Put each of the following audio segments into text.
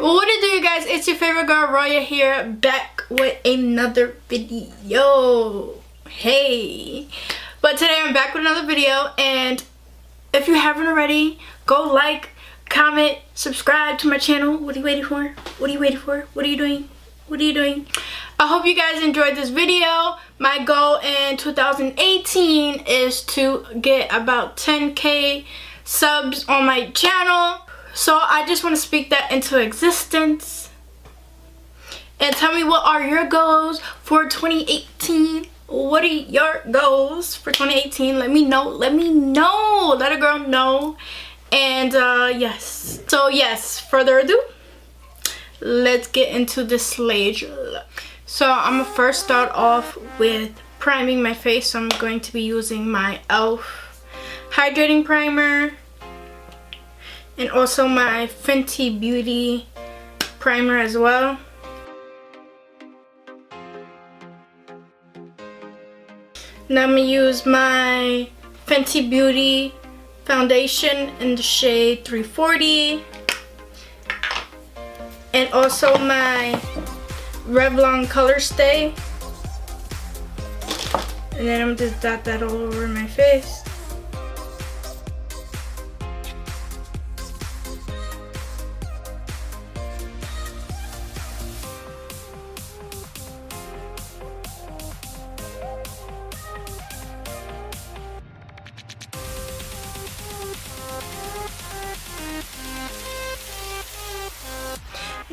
What it do, you guys? It's your favorite girl Roya here, back with another video. Hey, but today I'm back with another video, and if you haven't already, go like, comment, subscribe to my channel. What are you waiting for? What are you waiting for? What are you doing? What are you doing? I hope you guys enjoyed this video. My goal in 2018 is to get about 10K subs on my channel. So I just want to speak that into existence. And tell me, what are your goals for 2018? What are your goals for 2018? Let me know. Let me know. Let a girl know. And yes. So yes, further ado, let's get into the slage look. So I'm gonna first start off with priming my face. So I'm going to be using my E.l.f. hydrating primer. And also my Fenty Beauty primer as well. Now I'm going to use my Fenty Beauty foundation in the shade 340. And also my Revlon color stay. And then I'm just dot that all over my face.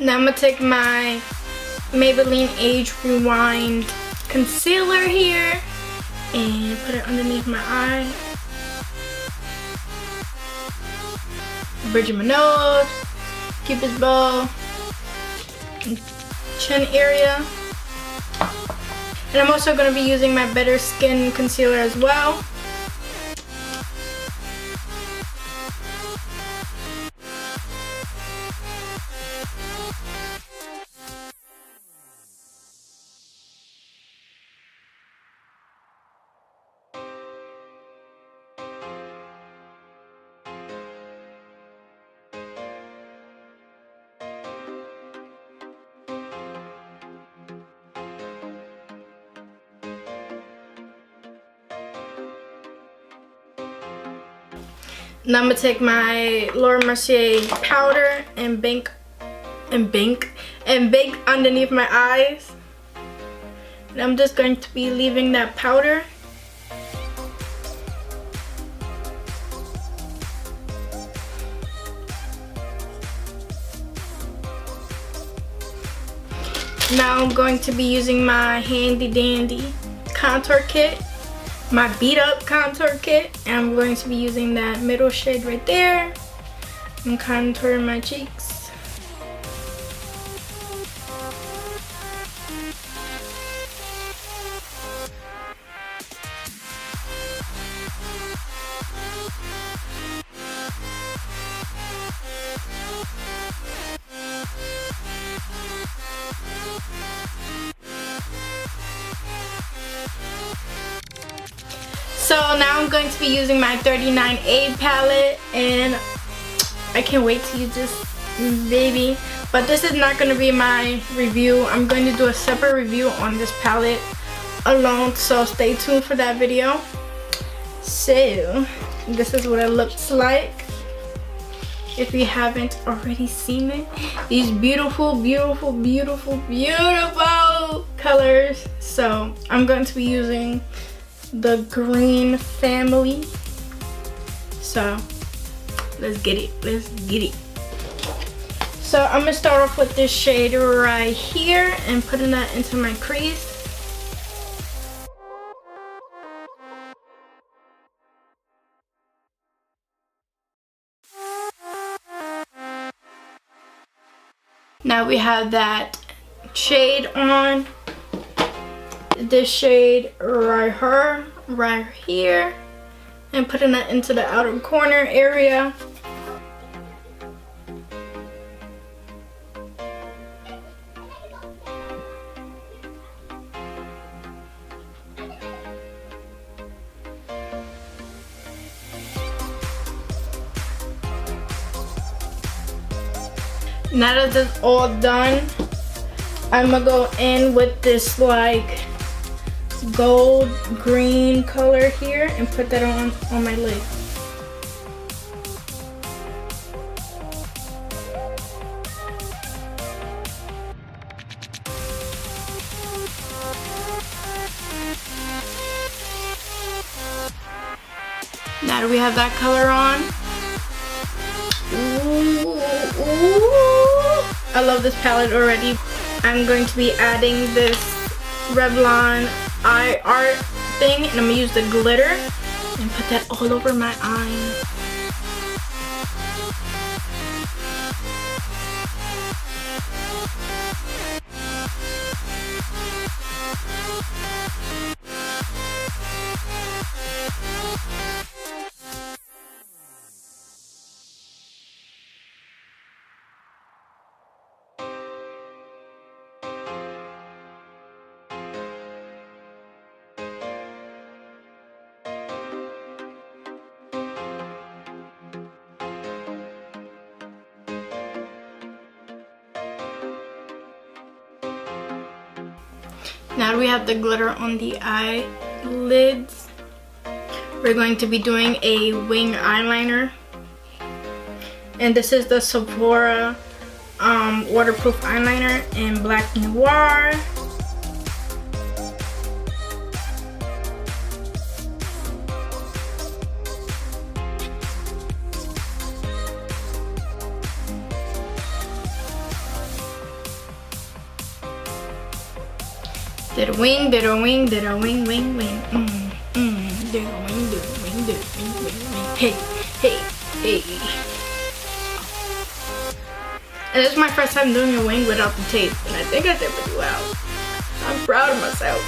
Now I'm going to take my Maybelline Age Rewind concealer here and put it underneath my eye. Bridge of my nose, cupid's bow, and chin area. And I'm also going to be using my Better Skin concealer as well. Now I'm gonna take my Mercier powder and bake underneath my eyes. And I'm just going to be leaving that powder. Now I'm going to be using my handy dandy contour kit. My beat up contour kit, and I'm going to be using that middle shade right there and contouring my cheeks. So now I'm going to be using my 39A palette, and I can't wait to use this baby. But this is not going to be my review. I'm going to do a separate review on this palette alone, so stay tuned for that video. So this is what it looks like, if you haven't already seen it. These beautiful, beautiful, beautiful, beautiful colors. So I'm going to be using the green family. So let's get it. Let's get it. So I'm gonna start off with this shade right here and putting that into my crease. Now we have that shade on. This shade right here, and putting that into the outer corner area. Now that it's all done, I'm gonna go in with this like gold green color here and put that on my lid. Now that we have that color on, ooh, I love this palette already. I'm going to be adding this Revlon eye art thing, and I'm gonna use the glitter and put that all over my eye. Now that we have the glitter on the eyelids, we're going to be doing a wing eyeliner. And this is the Sephora waterproof eyeliner in Black Noir. Did a wing, did a wing, did a wing, wing, wing. Did a wing, did a wing, did a wing, wing, wing. Hey, hey, hey. And this is my first time doing a wing without the tape, and I think I did pretty well. I'm proud of myself.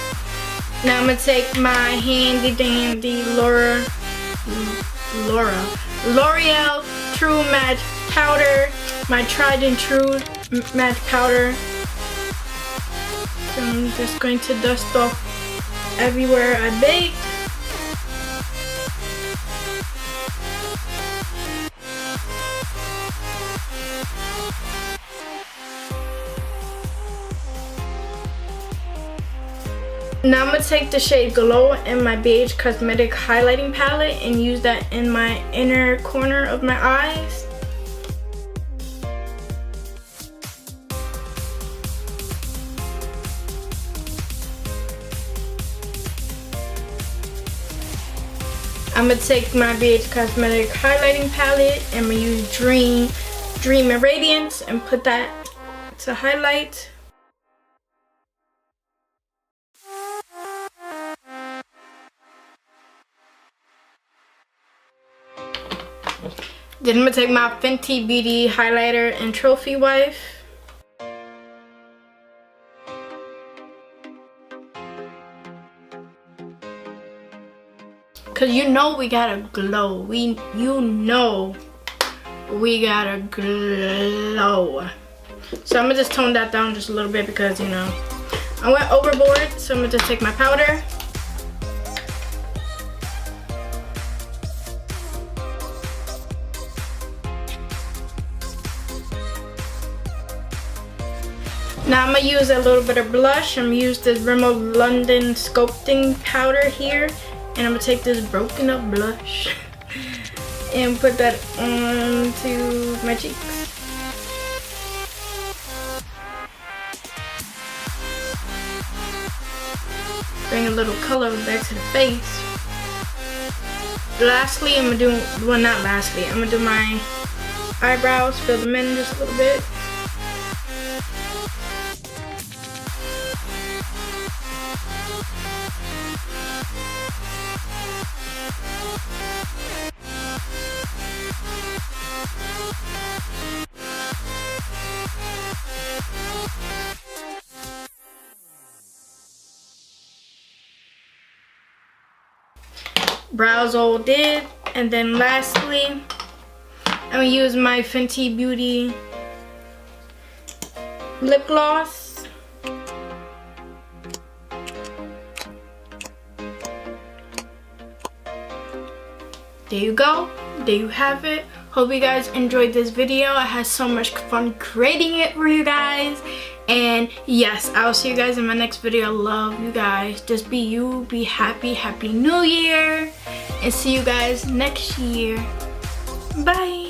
Now I'm gonna take my handy dandy L'Oreal True Matte Powder, my tried and true matte powder. So I'm just going to dust off everywhere I baked. Now I'm going to take the shade Glow in my Beige Cosmetic highlighting palette and use that in my inner corner of my eyes. I'm going to take my Beige Cosmetic highlighting palette and I'm going to use Dream and Radiance and put that to highlight. Then I'm going to take my Fenty Beauty highlighter and Trophy Wife. Cause you know we gotta glow. You know we gotta glow. So I'm gonna just tone that down just a little bit because, you know, I went overboard. So I'm gonna just take my powder. Now I'm gonna use a little bit of blush. I'm gonna use this Rimmle London sculpting powder here. And I'm gonna take this broken up blush and put that onto my cheeks. Bring a little color back to the face. Lastly, I'm gonna do, well not lastly, I'm gonna do my eyebrows, fill them in just a little bit. Brows all did, and then lastly I'm gonna use my Fenty Beauty lip gloss. There you go, there you have it. Hope you guys enjoyed this video. I had so much fun creating it for you guys. And yes, I'll see you guys in my next video. Love you guys. Just be you, be happy. Happy New Year. And see you guys next year. Bye.